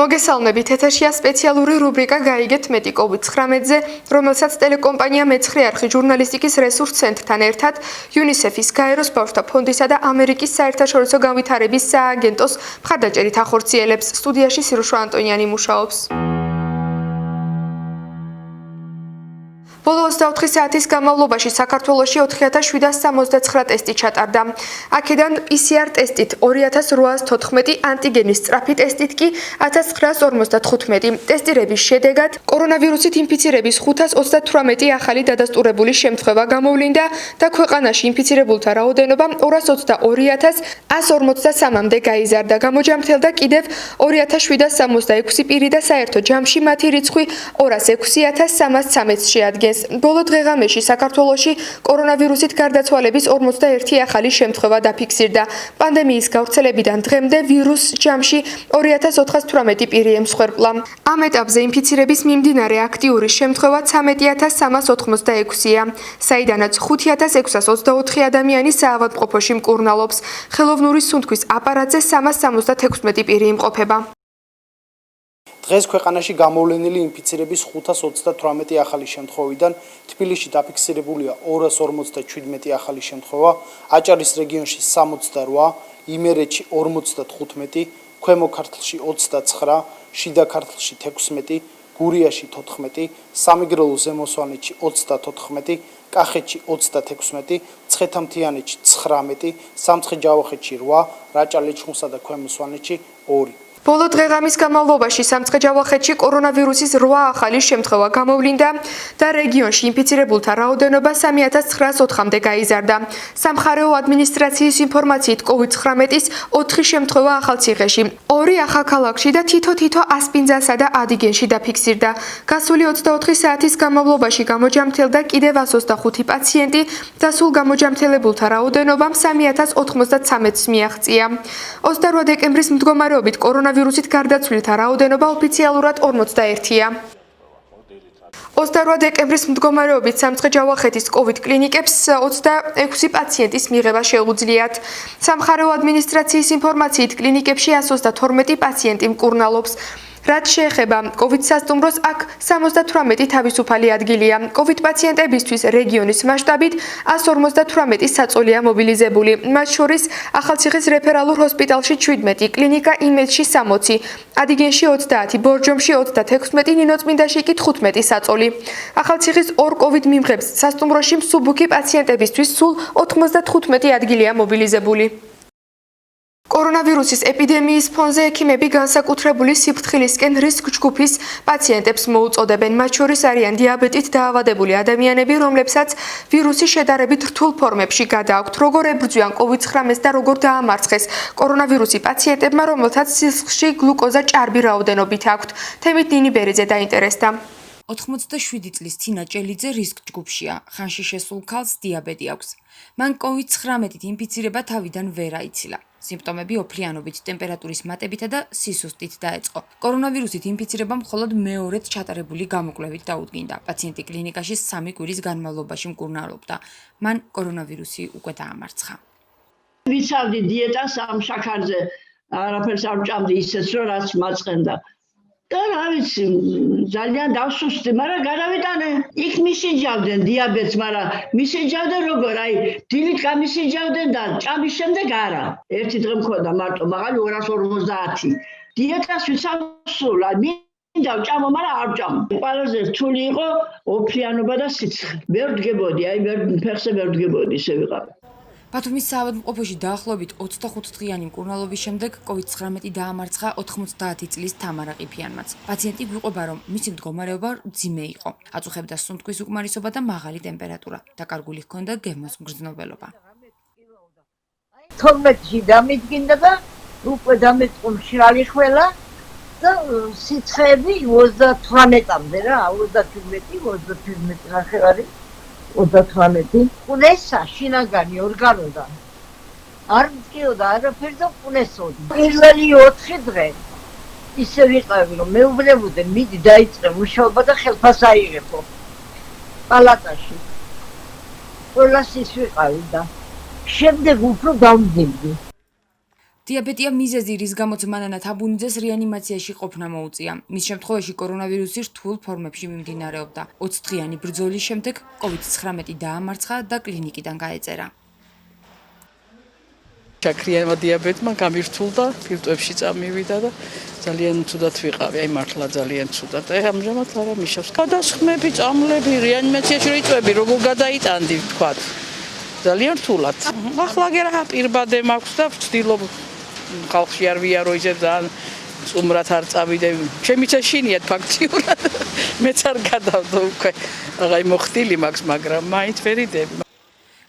მოგესალმებით, ეთერშია სპეციალური რუბრიკა გაიგეთ მეტი COVID-19-ზე, რომელსაც ტელეკომპანია მეცხრე არხი ჟურნალისტიკის რესურს ცენტრთან ერთად UNICEF-ის გაეროს ბავშვთა ფონდისა და ამერიკის საერთაშორისო განვითარების სააგენტოს მხარდაჭერით ახორციელებს. სტუდიაში სირუშვა ანტონიანი მუშაობს. ბოლო 24 საათის განმავლობაში საქართველოში 4769 ტესტი ჩატარდა. აქედან PCR ტესტით 2814, ანტიგენის სწრაფი ტესტით კი 1955. ტესტირების შედეგად კორონავირუსით ინფიცირების 538 ახალი დადასტურებული შემთხვევა გამოვლინდა და ქვეყანაში ინფიცირებულთა რაოდენობა 222153-მდე გაიზარდა. გამოჯამრთელდა კიდევ 2766 პირი და საერთო ჯამში მათი რიცხვი 206313-ს შეადგენს. ბოლო დღეღამეში საქართველოში კორონავირუსით გარდაცვალების 41 ახალი შემთხვევა დაფიქსირდა. პანდემიის გავრცელებიდან დღემდე ვირუსს ჯამში 2418 პირი ემსხვერპლა. ამ ეტაპზე ინფიცირების მიმდინარე აქტიური შემთხვევა 13386-ია, საიდანაც 5624 ადამიანი საავადმყოფოში მკურნალობს. ხელოვნური სუნთქვის აპარატზე 376 პირი იმყოფება. დღეს ქვეყანაში გამოვლენილი ინფიცირების 528 ახალი შემთხვევიდან თბილისში დაფიქსირებულია 257 ახალი შემთხვევა, აჭარის რეგიონში 68, იმერეთში 45, ქვემო ქართლში 29, შიდა ქართლში 16, გურიაში 14, სამეგრელო ზემო სვანეთში 34, კახეთში 36, ცხეთამთიანეთში 19, სამცხე-ჯავახეთში 8, რაჭა-ლეჩხუმსა და ქვემო სვანეთში 2. ბოლო დღეღამის განმავლობაში სამცხე-ჯავახეთში კორონავირუსის 8 ახალი შემთხვევა გამოვლინდა და რეგიონში ინფიცირებულთა რაოდენობა 3904-მდე გაიზარდა. სამხარეო ადმინისტრაციის ინფორმაციით COVID-19-ის 4 შემთხვევა ახალციხეში, 2 ახალქალაქში და თითო ასპინძასა და ადიგენში დაფიქსირდა. გასული 24 საათის განმავლობაში გამოჯამრთელდა კიდევ 125 პაციენტი და სულ გამოჯამრთელებულთა რაოდენობამ 3093-ს მიაღწია. 28 დეკემბრის მდგომარეობით კორონავირუსით გარდაცვლილთა რაოდენობა ოფიციალურად 41-ია. 28 დეკემბრის მდგომარეობით სამცხე-ჯავახეთის COVID კლინიკებს 26 პაციენტის მიღება შეუძლიათ. სამხარეო ადმინისტრაციის ინფორმაციით კლინიკებში 132 პაციენტი მკურნალობს. რაც შეეხება COVID სასტუმროს, აქ 78 თავისუფალი ადგილია. COVID პაციენტებისთვის რეგიონის მასშტაბით 158 საწოლია მობილიზებული. მათ შორის ახალციხის რეფერალურ ჰოსპიტალში 17, კლინიკა იმედში 60, ადიგენში 30, ბორჯომში 36, ნინოწმინდაში კი 15 საწოლი. ახალციხის 2 COVID მიმღებს სასტუმროში მსუბუქი პაციენტებისთვის სულ 95 ადგილია მობილიზებული. კორონავირუსის ეპიდემიის ფონზე ექიმები განსაკუთრებული სიფრთხილისკენ რისკ ჯგუფის პაციენტებს მოუწოდებენ. მათ შორის არიან დიაბეტით დაავადებული ადამიანები, რომლებსაც ვირუსი შედარებით რთულ ფორმებში გადააქვთ, როგორ ებრძვიან COVID-19 და როგორ დაამარცხეს კორონავირუსი პაციენტებმა, რომელთაც სისხლში გლუკოზა ჭარბი რაოდენობით აქვთ. თემით ნინი ბერიძე დაინტერესდა. 87 წლის თინა ჭელიძე რისკ ჯგუფშია. ხანში შესულ ქალს დიაბეტი აქვს. მან COVID-19-ით ინფიცირება თავიდან ვერ აიცილა. სიმპტომები ოფლიანობით, ტემპერატურის მატებითა და სისუსტით დაეწყო. კორონავირუსით ინფიცირება მხოლოდ მეორედ ჩატარებული გამოკვლევით დაუდგინდა. პაციენტი კლინიკაში 3 კვირის განმავლობაში მკურნალობდა. მან კორონავირუსი უკვე დაამარცხა. ვიცავდი დიეტას ამ შაქარზე, არაფერს არ ვჭამდი ისეც, რომ რაც მაწყენდა. და რა ვიცი, ძალიან დავსუსტი, მაგრამ გადავიტანე. იქ მისიჯავდნენ დიაბეტს, მაგრამ მისიჯავდნენ როგორ? აი, დილით გამისიჯავდნენ და ჭამის შემდეგ არა. ერთი დღე მქონდა მარტო მაღალი 250. დიეტას ვიცავ სულ, მინდა ვჭამო, მაგრამ არ ვჭამ. ყველაზე რთული იყო ოფლიანობა და სიცხე. ვერ ვდგებოდი, აი, ფეხზე ვერ ვდგებოდი, ისე ვიყავ. ბათუმის საავადმყოფოში დაახლოებით 25 დღიანი მკურნალობის შემდეგ COVID-19 დაამარცხა 90 წლის თამარა ყიფიანმაც. პაციენტი გვიყვება, რომ მისი მდგომარეობა მძიმე იყო. აწუხებდა სუნთქვის უკმარისობა და მაღალი ტემპერატურა. დაკარგული ჰქონდა გემოს მგრძნობელობა. 12-ში დამიდგინდა და უკვე დამეწყო მშრალი ხველა და სიცხეები 38-მდე რა, 37 ნახევარი. 38. ყუნესა შინაგანი ორგანოდან არ მткиოდა არაფერს და ყუნესოდი. პირველი 4 დღე ისე ვიყავი, რომ მეუბნებოდი, მიდი დაიწყე მუშაობა და ხელფას აიღებო. პალატაში. ყველას ის ვიყავი და შემდეგ უფრო დავმძიმდი. დიაბეტია მიზეზი, რის გამოც მანანა თაბუნიძეს რეანიმაციაში ყოფნა მოუწია. მის შემთხვევაში კორონავირუსი რთულ ფორმებში მიმდინარეობდა. 20 დღიანი ბრძოლის შემდეგ COVID-19 დაამარცხა და კლინიკიდან გაეწერა. შაქრიანმა დიაბეტმა გამირთულდა, ფილტვებში წამივიდა და ძალიან ცუდად ვიყავი, აი მართლა ძალიან ცუდად. აი ამჟამად არა მიშავს. გადასხმები, წამლები, რეანიმაციაში რო იწვევი, როგორ გადაიტანდი, ვთქვათ. ძალიან რთულად. ახლა გერა პირბადე მაქვს და ვცდილობ ხალხში არ ვიარო ისე ძალიან წუმრად არ წავიდე. ჩემიც ეშინიათ ფაქტიურად. მეც არ გადავდო უკვე. აღარ მოხდილი მაქვს, მაგრამ მაინც ვერიდები.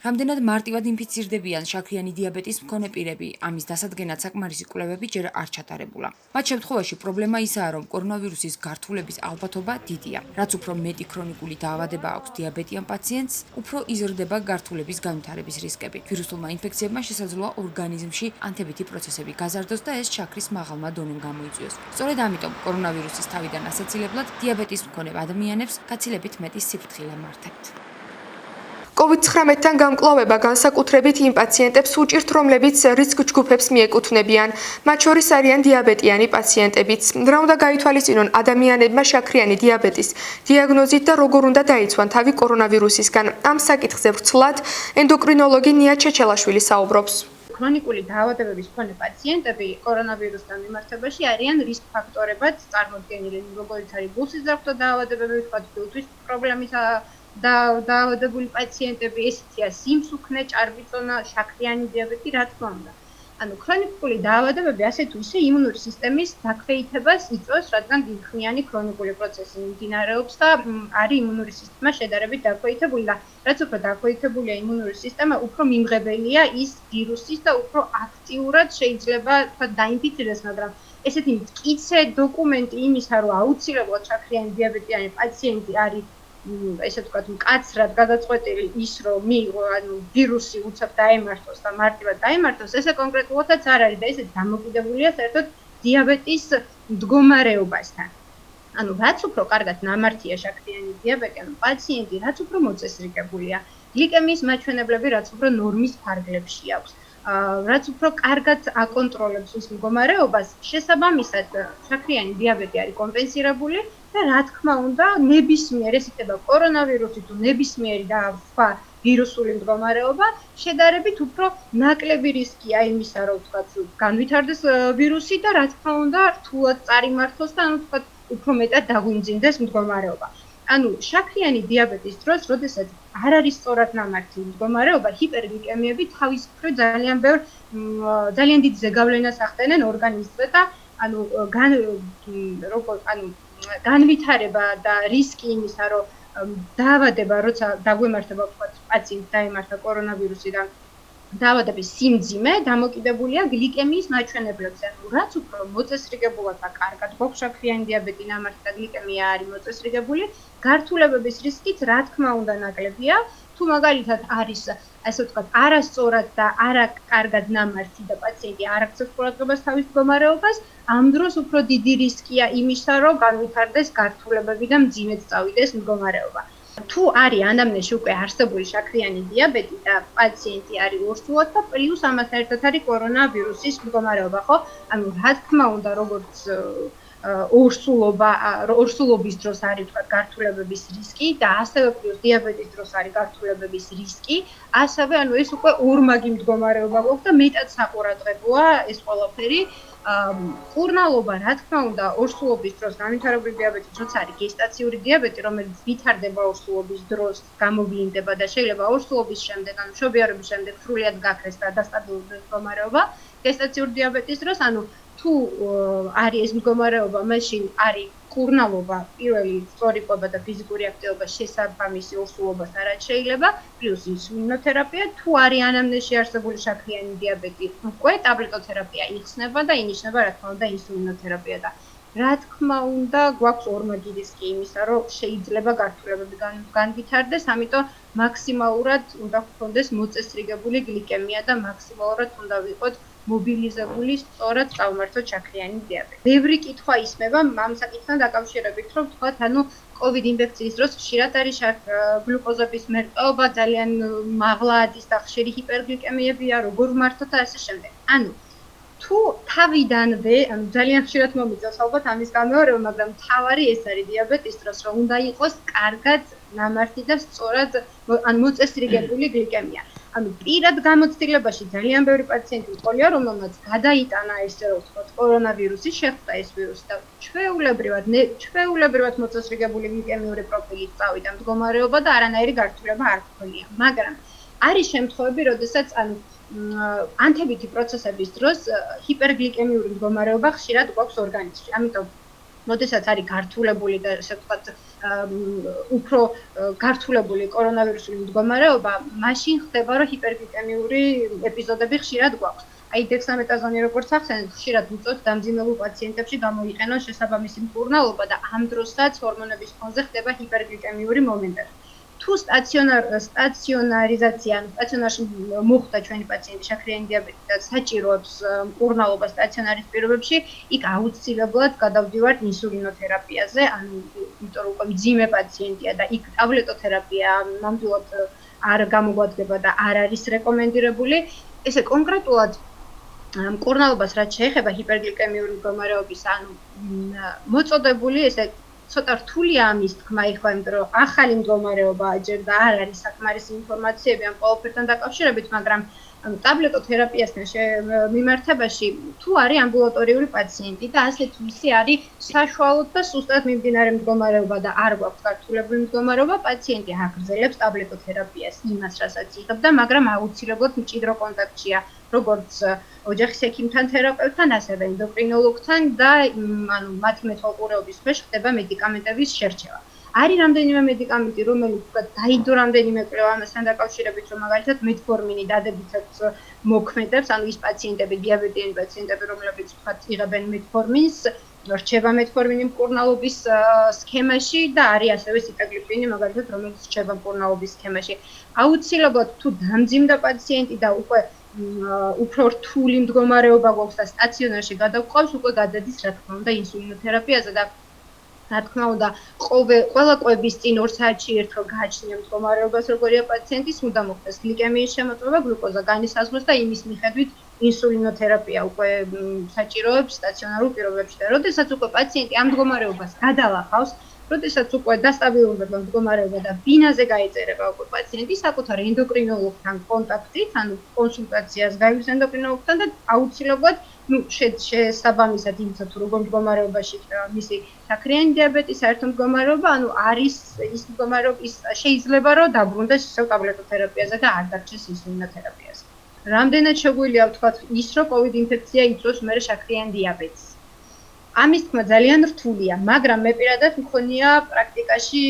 რამდენად მარტივად ინფიცირდებიან შაქრიანი დიაბეტის მქონე პირები, ამის დასადგენად საკმარისი კვლევები ჯერ არ ჩატარებულა. მათ შემთხვევაში პრობლემა ისაა, რომ კორონავირუსის გართულების ალბათობა დიდია. რაც უფრო მეტი ქრონიკული დაავადება აქვს დიაბეტიან პაციენტს, უფრო იზრდება გართულების განვითარების რისკები. ვირუსულმა ინფექციებმა შესაძლოა ორგანიზმში ანთებითი პროცესები გაზარდოს და ეს შაქრის მაღალმა დონემ გამოიწვიოს. სწორედ ამიტომ კორონავირუსის თავიდან ასაცილებლად დიაბეტის მქონე ადამიანებს გაცილებით მეტი სიფრთხილე მართებთ. COVID-19-თან გამკლავება განსაკუთრებით იმ პაციენტებს უჭირთ, რომლებიც რისკ ჯგუფებს მიეკუთვნებიან. მათ შორის არიან დიაბეტიანი პაციენტებიც. რა უნდა გაითვალისწინონ ადამიანებმა შაქრიანი დიაბეტის დიაგნოზით და როგორ უნდა დაიცვან თავი კორონავირუსისგან? ამ საკითხზე ვრცლად ენდოკრინოლოგი ნია ჩეჩელაშვილი საუბრობს. ქრონიკული დაავადებების მქონე პაციენტები კორონავირუსთან მიმართებაში არიან რისკ ფაქტორებად წარმოდგენილი, როგორც არის გულსიზრახო დაავადებები, ვთქვათ, ფილტვის პრობლემის დაავადებული პაციენტები, ესეთია სიმსუქნე, ჭარბიწონა, შაქრიანი დიაბეტი, რა თქმა უნდა. ანუ ქრონიკული დაავადებები ასე თუ ისე იმუნური სისტემის დაქვეითებას იწვევს, რადგან დიდხნიანი ქრონიკული პროცესი მიმდინარეობს და არის იმუნური სისტემა შედარებით დაქვეითებული და რაც უფრო დაქვეითებულია იმუნური სისტემა, უფრო მიმღებელია ის ვირუსის და უფრო აქტიურად შეიძლება თქვა დაინფიცირდეს, მაგრამ ესეთი მტკიცე დოკუმენტი იმისა, რომ აუცილებლად შაქრიანი დიაბეტიანი პაციენტი არის ესე ვთქვათ, მკაცრად გადაწყვეტილი ის, რომ მიიღო, ანუ ვირუსი უცებ დაემართოს და მარტივად დაემართოს, ესე კონკრეტულადაც არ არის და ესეც დამოკიდებულია საერთოდ დიაბეტის მდგომარეობასთან. ანუ რაც უფრო კარგად ნამართია შაქრიანი დიაბეტი, ანუ პაციენტი რაც უფრო მოწესრიგებულია, გლიკემიის მაჩვენებლები რაც უფრო ნორმის ფარგლებში აქვს, რაც უფრო კარგად აკონტროლებს ის მდგომარეობას, შესაბამისად შაქრიანი დიაბეტი არის კომპენსირებული და რა თქმა უნდა, ნებისმიერ ეს იქნება კორონავირუსი თუ ნებისმიერი და სხვა ვირუსული მდგომარეობა, შედარებით უფრო ნაკლები რისკია იმისა, რომ ვთქვათ, განვითარდეს ვირუსი და რა თქმა უნდა, რთულად წარიმართოს და ანუ ვთქვათ, უფრო მეტად დაგვიმძიმდეს მდგომარეობა. ანუ შაქრიანი დიაბეტის დროს, როდესაც არ არის სწორად ნამართი მდგომარეობა, ჰიპერგლიკემიები თავის მხრივ ძალიან დიდ ზეგავლენას ახდენენ ორგანიზმზე და ანუ განვითარება და რისკი იმისა, რომ დაავადება, როცა დაგვემართება, ვთქვათ, პაციენტს დაემართა კორონავირუსიდან, დაავადების სიმძიმე დამოკიდებულია გლიკემიის მაჩვენებლებზე. ანუ რაც უფრო მოწესრიგებულად და კარგად გვაქვს შაქრიანი დიაბეტი ნამართი და გლიკემია არის მოწესრიგებული, გართულებების რისკიც რა თქმა უნდა ნაკლებია. თუ მაგალითად არის, ასე ვთქვათ, არასწორად და არაკარგად ნამართი და პაციენტი არ აქცევს ყურადღებას თავის მდგომარეობას, ამ დროს უფრო დიდი რისკია იმისა, რომ განვითარდეს გართულებები და მძიმედ წავიდეს მდგომარეობა. თუ არის ანამნეზში უკვე არსებული შაქრიანი დიაბეტი და პაციენტი არის ორსულად და პლუს ამასთან ერთად არის კორონავირუსის მდგომარეობა, ხო? ანუ რა თქმა უნდა, როგორც ორსულობის დროს არის ვთქვათ გართულებების რისკი და ასევე პლუს დიაბეტის დროს არის გართულებების რისკი, ასევე ანუ ეს უკვე ორმაგი მდგომარეობა გვაქვს და მეტად საყურადღებოა ეს ყველაფერი. კურნალობა, რა თქმა უნდა, ორსულობის დროს განვითარებული დიაბეტი, როცა არის გესტაციური დიაბეტი, რომელიც ვითარდება ორსულობის დროს, გამოვლინდება და შეიძლება ორსულობის შემდეგ, ანუ მშობიარობის შემდეგ სრულად გაქრეს და დასტაბილურდეს მდგომარეობა, გესტაციური დიაბეტის დროს, ანუ თუ არის ეს მდგომარეობა, მაშინ არის კურნალობა, პირველი სწორიყვება და ფიზიკური აქტივობა შესაბამისი ორსულობასთან რაც შეიძლება, პლუს ინსულინოთერაპია, თუ არის ანამნეზში არსებული შაქრიანი დიაბეტი, უკვე ტაბლეტოთერაპია იხსნება და ინიშნება რა თქმა უნდა ინსულინოთერაპია და რა თქმა უნდა, გვაქვს ორმაგი რისკი იმისა, რომ შეიძლება გართულებები განვითარდეს, ამიტომ მაქსიმალურად უნდა გქონდეს მოწესრიგებული გლიკემია და მაქსიმალურად უნდა ვიყოთ მობილიზებული სწორად წავმართოთ შაქრიანი დიაბეტი. ბევრი კითხვა ისმება ამ საკითხთან დაკავშირებით, რომ ვთქვათ, ანუ COVID ინფექციის დროს ხშირად არის გლუკოზების მერყეობა, ძალიან მაღლა ადის და ხშირი ჰიპერგლიკემიებია, როგორ ვმართოთ და ასე შემდეგ. ანუ თუ თავიდანვე, ანუ ძალიან ხშირად მომიწევს ალბათ ამის გამეორება, მაგრამ თავარი ეს არის დიაბეტის დროს, რომ უნდა იყოს კარგად ნამართი და სწორად ან მოწესრიგებული გლიკემია. ანუ პირად გამოცდილებაში ძალიან ბევრი პაციენტი მყოლია, რომელმაც გადაიტანა ესე რომ ვთქვათ, კორონავირუსი, შეხვდა ეს ვირუსი და ჩვეულებრივად მოწესრიგებული გლიკემიური პროფილით წავიდა მდგომარეობა და არანაირი გართულება არ ჰქონია. მაგრამ არის შემთხვევები, როდესაც ანუ ანთებითი პროცესების დროს ჰიპერგლიკემიური მდგომარეობა ხშირად გვაქვს ორგანიზმში. ამიტომ როდესაც არის გართულებული და ასე ვთქვათ, უფრო გართულებული კორონავირუსული მდგომარეობა, მაშინ ხდება, რომ ჰიპერგლიკემიური ეპიზოდები ხშირად გვაქვს. აი დექსამეტაზონი როგორც ახსენეთ, ხშირად ვუწევთ დამძიმებულ პაციენტებში გამოიყენონ შესაბამისი მკურნალობა და ამ დროსაც ჰორმონების ფონზე ხდება ჰიპერგლიკემიური მომენტები. თუ სტაციონარიზაცია, ანუ სტაციონარში მოხვდა ჩვენი პაციენტი შაქრიანი დიაბეტით და საჭიროებს მკურნალობა სტაციონარის პირობებში, იქ აუცილებლად გადავდივართ ინსულინოთერაპიაზე, ანუ იმიტომ რომ უკვე მძიმე პაციენტია და იქ ტაბლეტოთერაპია ნამდვილად არ გამოგვადგება და არ არის რეკომენდირებული. ესე კონკრეტულად მკურნალობას რაც შეეხება ჰიპერგლიკემიური მდგომარეობის, ანუ მოწოდებული ესე ცოტა რთულია ამის თქმა ეხლა, იმიტომ რომ ახალი მდგომარეობაა ჯერ და არ არის საკმარისი ინფორმაციები ამ ყველაფერთან დაკავშირებით, მაგრამ ტაბლეტოთერაპიასთან მიმართებაში თუ არის ამბულატორიული პაციენტი და ასეთ მისი არის საშუალოდ და სუსტად მიმდინარე მდგომარეობა და არ გვაქვს გართულებული მდგომარეობა, პაციენტი აგრძელებს ტაბლეტოთერაპიას იმას, რასაც იღებდა, მაგრამ აუცილებლად მჭიდრო კონტაქტშია როგორც ოჯახის ექიმთან, თერაპევტთან, ასევე ენდოკრინოლოგთან და ანუ მათი მეთვალყურეობის ქვეშ ხდება მედიკამენტების შერჩევა. არის რამდენიმე მედიკამენტი, რომელიც ვთქვათ, დაიდო რამდენიმე კვლევა ამასთან დაკავშირებით, რომ მაგალითად მეტფორმინი დადებითად მოქმედებს, ანუ ის პაციენტები, დიაბეტიანი პაციენტები, რომლებიც ვთქვათ, იღებენ მეტფორმინს, რჩება მეტფორმინი მკურნალობის სქემაში და არის ასევე სიტაგლიპინი, მაგალითად, რომელიც რჩება მკურნალობის სქემაში. აუცილებლად თუ დამძიმდა პაციენტი და უფრო რთული მდგომარეობა გვაქვს და სტაციონარში გადავყავს, უკვე გადადის, რა თქმა უნდა, ინსულინოთერაპიაზე და რა თქმა უნდა, ყველა კვების წინ 2 საათში ერთხელ გააჩნია მდგომარეობას, როგორია პაციენტის, უნდა მოხდეს გლიკემიის შემოწმება, გლუკოზა განისაზღვროს და იმის მიხედვით ინსულინოთერაპია უკვე საჭიროებს სტაციონარულ პირობებში და როდესაც უკვე პაციენტი ამ მდგომარეობას გადალახავს, როდესაც უკვე დასტაბილურდება მდგომარეობა და ბინაზე გაიწერება უკვე პაციენტი საკუთარ ენდოკრინოლოგთან კონტაქტით, ანუ კონსულტაციას გაივლის ენდოკრინოლოგთან და აუცილებლად შესაბამისად იმისა თუ როგორ მდგომარეობაში იქნება მისი შაქრიანი დიაბეტის საერთო მდგომარეობა, ანუ არის ის მდგომარეობა შეიძლება რომ დაბრუნდეს ისევ ტაბლეტოთერაპიაზე და არ დარჩეს ინსულინოთერაპიაზე. რამდენად შეგვიძლია ვთქვათ ის რომ COVID ინფექცია იწვევს მერე შაქრიან დიაბეტს. ამის თქმა ძალიან რთულია, მაგრამ მე პირადად მქონია პრაქტიკაში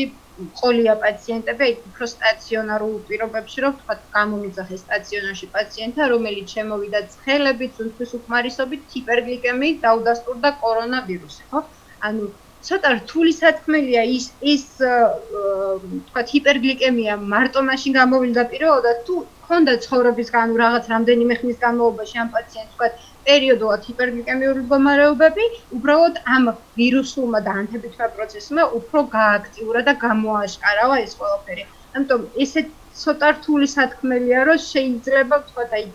ყოლია პაციენტები უფრო სტაციონარულ პირობებში, რომ ვთქვათ, გამომიძახეს სტაციონარში პაციენტთა, რომელიც შემოვიდა ცხელებით, ზუნდხის უკმარისობით, ჰიპერგლიკემიით დაუდასტურდა კორონავირუსი, ხო? ანუ ცოტა რთული სათქმელია ის ვთქვათ, ჰიპერგლიკემია მარტო მაშინ გამოვიდა პირობად, თუ ქონდა ცხოვრების განუ რაღაც რამდენიმე ხნის განმავლობაში ამ პაციენტს ვთქვათ, პერიოდულად ჰიპერგლიკემიური მდგომარეობები, უბრალოდ ამ ვირუსულმა და ანთებითმა პროცესმა უფრო გააქტიურა და გამოაშკარავა ეს ყველაფერი. ამიტომ ესეთ ცოტა რთული სათქმელია, რომ შეიძლება ვთქვათ, აი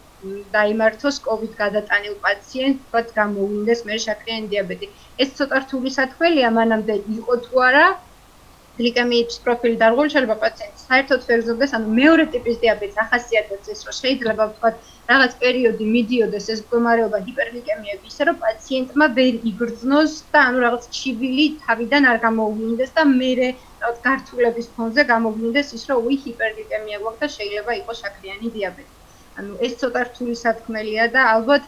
დაიმართოს COVID გადატანილ პაციენტს, ვთქვათ, გამოვლინდეს მე შაქრიანი დიაბეტი. ეს ცოტა რთული სათქმელია, მანამდე იყო თუ არა გლიკემიის პროფილი დარღვეული შეიძლება პაციენტს საერთოდ ვერ გზობდეს, ანუ მეორე ტიპის დიაბეტს ახასიათებს ეს, რომ შეიძლება ვთქვათ, რაღაც პერიოდი მიდიოდეს ეს მდგომარეობა ჰიპერგლიკემიები, ისე რომ პაციენტმა ვერ იგრძნოს და ანუ რაღაც ჩივილი თავიდან არ გამოვლინდეს და მერე გართულების ფონზე გამოვლინდეს ის, რომ უი ჰიპერგლიკემია გვაქვს და შეიძლება იყოს შაქრიანი დიაბეტი. ანუ ეს ცოტა რთული სათქმელია და ალბათ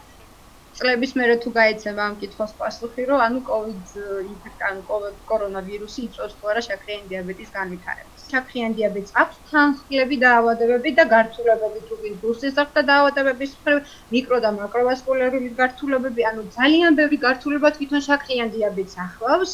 წლების მერე თუ გაეცემა ამ კითხვას პასუხი, რომ ანუ COVID ინფექცია, ანუ კორონავირუსი იწვევს თუ არა შაქრიანი დიაბეტის განვითარებას. შაქრიანი დიაბეტს აქვს თანხმლები დაავადებები და გართულებები, თუ გულს ესახება დაავადებების მხრივ, მიკრო და მაკროვასკულარული გართულებები, ანუ ძალიან ბევრი გართულება თვითონ შაქრიან დიაბეტს ახლავს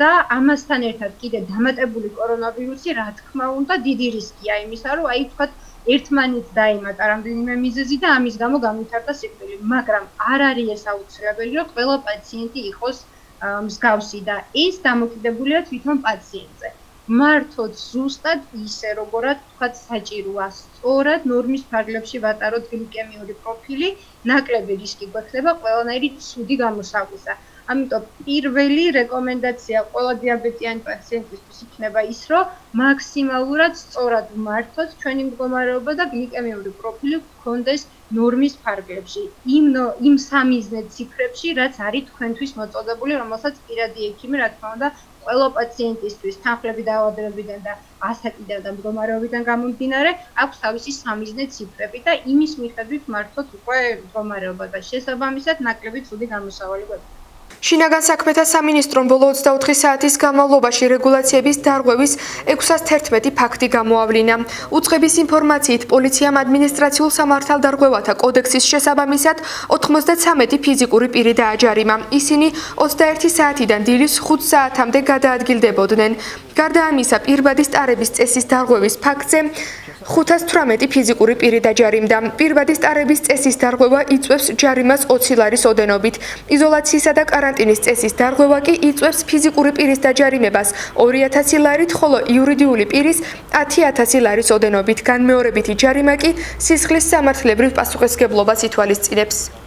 და ამასთან ერთად კიდე დამატებული კორონავირუსი, რა თქმა უნდა, დიდი რისკია იმისა, რომ აი თქვათ ერთმანეთს დაემატა რამდენიმე მიზეზი და ამის გამო განვითარდა სიკვდილი, მაგრამ არ არის ეს აუცილებელი, რომ ყველა პაციენტი იყოს მსგავსი და ეს დამოკიდებულია თვითონ პაციენტზე. მართოთ ზუსტად ისე, როგორად თქვათ საჭიროა. სწორად ნორმის ფარგლებში ვატაროთ გლიკემიური პროფილი, ნაკლები რისკი გვექნება ყველანაირი ცუდი გამოსაღვისა. ამიტომ პირველი რეკომენდაცია ყველა დიაბეტიანი პაციენტისთვის იქნება ის, რომ მაქსიმალურად სწორად ვმართოთ ჩვენი მდგომარეობა და გლიკემიური პროფილი გქონდეს ნორმის ფარგლებში. იმ სამიზნე ციფრებში, რაც არის თქვენთვის მოწოდებული, რომელსაც პირადი ექიმი, რა თქმა უნდა, ყველა პაციენტისთვის თანხლები დაავადებებიდან და ასაკიდან და მდგომარეობიდან გამომდინარე, აქვს თავისი სამიზნე ციფრები და იმის მიხედვით მართოთ უკვე მდგომარეობა და შესაბამისად ნაკლები ცუდი გამოსავალი გვექნება. შინაგან საქმეთა სამინისტრომ ბოლო 24 საათის განმავლობაში რეგულაციების დარღვევის 611 ფაქტი გამოავლინა. უწყების ინფორმაციით, პოლიციამ ადმინისტრაციულ სამართალდარღვევათა კოდექსის შესაბამისად 93 ფიზიკური პირი დააჯარიმა. ისინი 21 საათიდან დილის 5 საათამდე გადაადგილდებოდნენ. გარდა ამისა, პირბადის ტარების წესის დარღვევის ფაქტზე 518 ფიზიკური პირი დაჯარიმდა. პირბადის ტარების წესის დარღვევა იწვევს ჯარიმას 20 ლარის ოდენობით. იზოლაციისა და каранტინის წესის დარღვევა კი იწვევს ფიზიკური პირის დაჯარიმებას 2000 ლარით, ხოლო იურიდიული პირის 10000 ლარის ოდენობით. განმეორებითი ჯარიმა კი სისხლის სამართლებრივ პასუხისმგებლობას ითვალისწინებს.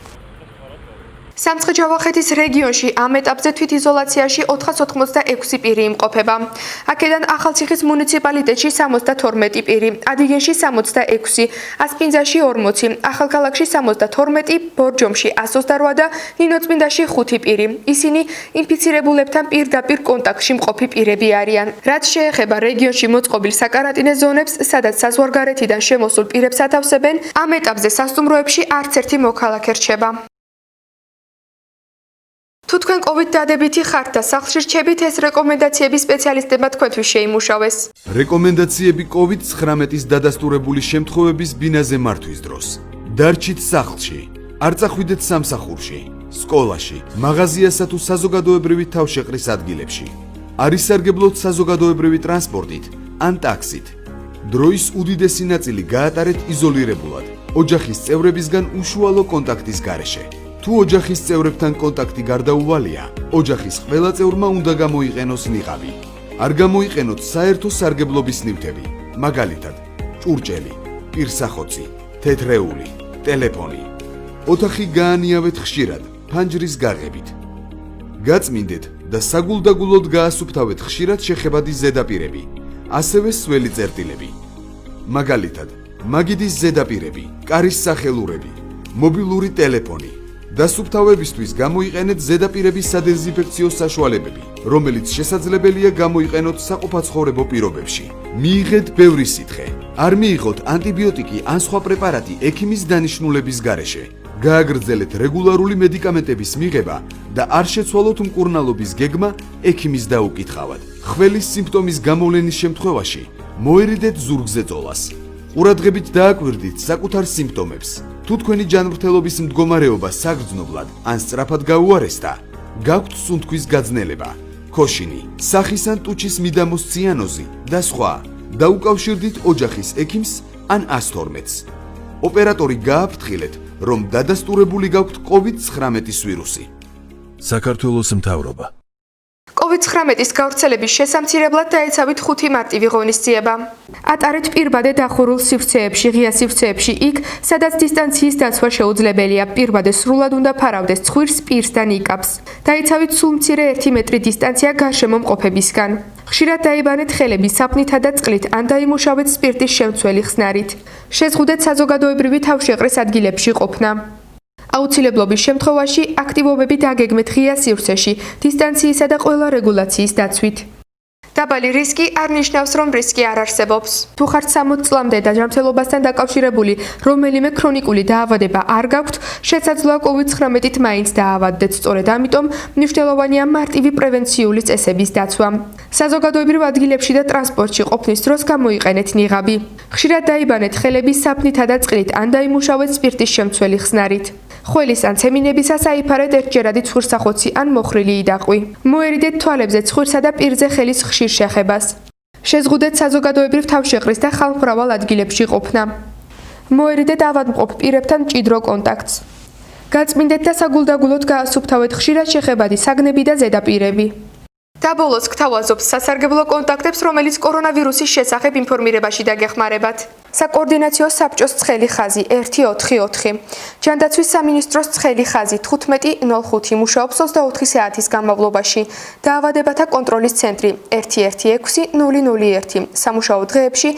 სამცხე-ჯავახეთის რეგიონში ამ ეტაპზე თვითიზოლაციაში 486 პირი იმყოფება. აქედან ახალციხის მუნიციპალიტეტში 72 პირი, ადიგენში 66, ასპინძაში 40, ახალქალაქში 72, ბორჯომში 128 და ნინოწმინდაში 5 პირი. ისინი ინფიცირებულებთან პირდაპირ კონტაქტში მყოფი პირები არიან. რაც შეეხება რეგიონში მოწყობილ საკარანტინე ზონებს, სადაც საზღვარგარეთიდან შემოსულ პირებს ათავსებენ, ამ ეტაპზე სასტუმროებში არც ერთი მოქალაქე რჩება. თუ თქვენ COVID დადებითი ხართ და სახლში რჩებით, ეს რეკომენდაციები სპეციალისტებმა თქვენთვის შეიმუშავეს. რეკომენდაციები COVID-19-ის დადასტურებული შემთხვევების ბინაზე მართვის დროს. დარჩით სახლში, არ წახვიდეთ სამსახურში, სკოლაში, მაღაზიასა თუ საზოგადოებრივი თავშეყრის ადგილებში. არ ისარგებლოთ საზოგადოებრივი ტრანსპორტით ან ტაქსით. დროის უდიდესი ნაწილი გაატარეთ იზოლირებულად, ოჯახის წევრებისგან უშუალო კონტაქტის გარეშე. თუ ოჯახის წევრებთან კონტაქტი გარდაუვალია, ოჯახის ყველა წევრმა უნდა გამოიყენოს ნიღაბი. არ გამოიყენოთ საერთო სარგებლობის ნივთები, მაგალითად, ჭურჭელი, პირსახოცი, თეთრეული, ტელეფონი. ოთახი გაანიავეთ ხშირად, ფანჯრის გაღებით. გაწმინდეთ და საგულდაგულოდ გაასუფთავეთ ხშირად შეხებადი ზედაპირები, ასევე სველი წერტილები. მაგალითად, მაგიდის ზედაპირები, კარის სახელურები, მობილური ტელეფონი. დასუფთავებისთვის გამოიყენეთ ზედაპირების სადეზინფექციო საშუალებები, რომელიც შესაძლებელია გამოიყენოთ საყოფაცხოვრებო პირობებში. მიიღეთ ბევრი სითხე. არ მიიღოთ ანტიბიოტიკი ან სხვა პრეპარატი ექიმის დანიშნულების გარეშე. გააგრძელეთ რეგულარული მედიკამენტების მიღება და არ შეცვალოთ მკურნალობის გეგმა ექიმის დაუკითხავად. ხველის სიმპტომის გამოვლენის შემთხვევაში მოერიდეთ ზურგზე წოლას. ყურადღებით დააკვირდით საკუთარ სიმპტომებს. თუ თქვენი ჯანმრთელობის მდგომარეობა საგრძნობლად ან სწრაფად გაუარესდა, გაქვთ სუნთქვის გაძნელება, ქოშინი, სახის ან ტუჩის მიდამოს ციანოზი და სხვა, დაუკავშირდით ოჯახის ექიმს ან 112-ს. ოპერატორი გააფრთხილეთ, რომ დადასტურებული გაქვთ COVID-19 ვირუსი. საქართველოს მთავრობა. COVID-19-ის გავრცელების შესამცირებლად დაეცავით 5 მარტივი ღონისძიება. ატარეთ პირბადე დახურულ სივრცეებში, ღია სივრცეებში იქ, სადაც დისტანციის დაცვა შეუძლებელია. პირბადე სრულად უნდა ფარავდეს ცხვირს, პირს და ნიკაპს. დაეცავით სულ მცირე 1 მეტრი დისტანცია გარშემო მყოფებისგან. ხშირად დაიბანეთ ხელები საფნითა და წყლით, ან დაიმუშავეთ სპირტის შემცველი ხსნარით. შეზღუდეთ საზოგადოებრივი თავშეყრის ადგილებში ყოფნა. აუცილებლობის შემთხვევაში აქტივობები დაგეგმეთ ღია სივრცეში, დისტანციისა და ყველა რეგულაციის დაცვით. დაბალი რისკი არ ნიშნავს, რომ რისკი არ არსებობს. თუ ხართ 60 წლამდე და ჯანმრთელობასთან დაკავშირებული რომელიმე ქრონიკული დაავადება არ გაქვთ, შესაძლოა COVID-19-ით მაინც დაავადდეთ. სწორედ ამიტომ მნიშვნელოვანია მარტივი პრევენციული წესების დაცვა. საზოგადოებრივ ადგილებში და ტრანსპორტში ყოფნის დროს გამოიყენეთ ნიღაბი. ხშირად დაიბანეთ ხელები საფნითა და წყლით, ან დაიმუშავეთ სპირტის შემცველი ხსნარით. ხველის ან ცემინებისას აიფარეთ ერთჯერადი ცხვირსახოცი ან მოხრილი იდაყვი. მოერიდეთ თვალებზე ცხვირსა და პირზე ხელის ხშირ შეხებას. შეზღუდეთ საზოგადოებრივ თავშეყრის და ხალხმრავალ ადგილებში ყოფნა. მოერიდეთ ავადმყოფ პირებთან მჭიდრო კონტაქტს. გაწმინდეთ და საგულდაგულოდ გაასუფთავეთ ხშირად შეხებადი საგნები და ზედაპირები. დაბოლოს გთავაზობს სასარგებლო კონტაქტებს, რომელიც კორონავირუსის შესახებ ინფორმირებაში დაგეხმარებათ. საკოორდინაციო საბჭოს ცხელი ხაზი 144. ჯანდაცვის სამინისტროს ცხელი ხაზი 1505 მუშაობს 24 საათის განმავლობაში. დაავადებათა კონტროლის ცენტრი 116-001 სამუშაო დღეებში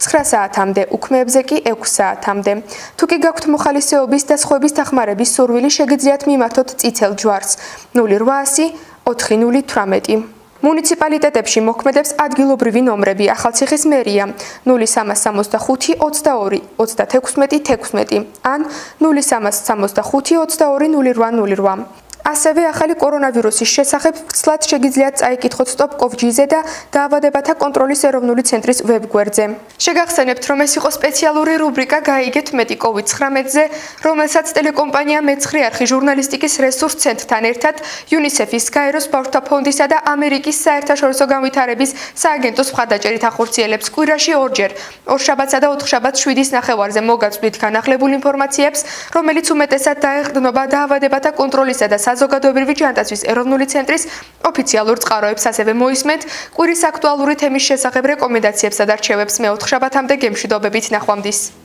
9 საათამდე, უქმეებზე კი 6 საათამდე. თუ კი გაქვთ მოხალისეობის და სხვების დახმარების სურვილი, შეგიძლიათ მიმართოთ წითელ ჯვარს 0800 4018. მუნიციპალიტეტებში მოქმედებს ადგილობრივი ნომრები: ახალციხის მერია 0365 22 3616 ან 0365 22 0808. ასევე ახალი კორონავირუსის შესახებ ცლად შეგიძლიათ წაიკითხოთ stop.gov.gz-ზე და დაავადებათა კონტროლის ეროვნული ცენტრის ვებგვერდზე. შეგახსენებთ, რომ ეს იყო სპეციალური რუბრიკა გაიგეთ მეტი COVID-19-ზე, რომელსაც ტელეკომპანია მეცხრე არხი ჟურნალისტიკის რესურს ცენტრთან ერთად UNICEF-ის, გაეროს ბავშვთა ფონდისა და ამერიკის საერთაშორისო განვითარების სააგენტოს მხარდაჭერით ახორციელებს. კვირაში ორჯერ, ორშაბათსა და ოთხშაბათს 7:30-ზე მოგაწვდით განახლებულ ინფორმაციებს, რომელიც უმეტესად დაეყრდნობა დაავადებათა კონტროლისა და საზოგადოებრივი ჯანდაცვის ეროვნული ცენტრის ოფიციალურ წყაროებს. ასევე მოისმენთ კვირის აქტუალური თემის შესახებ რეკომენდაციებსა და რჩევებს. მე ოთხშაბათამდე გემშვიდობებით, ნახვამდის.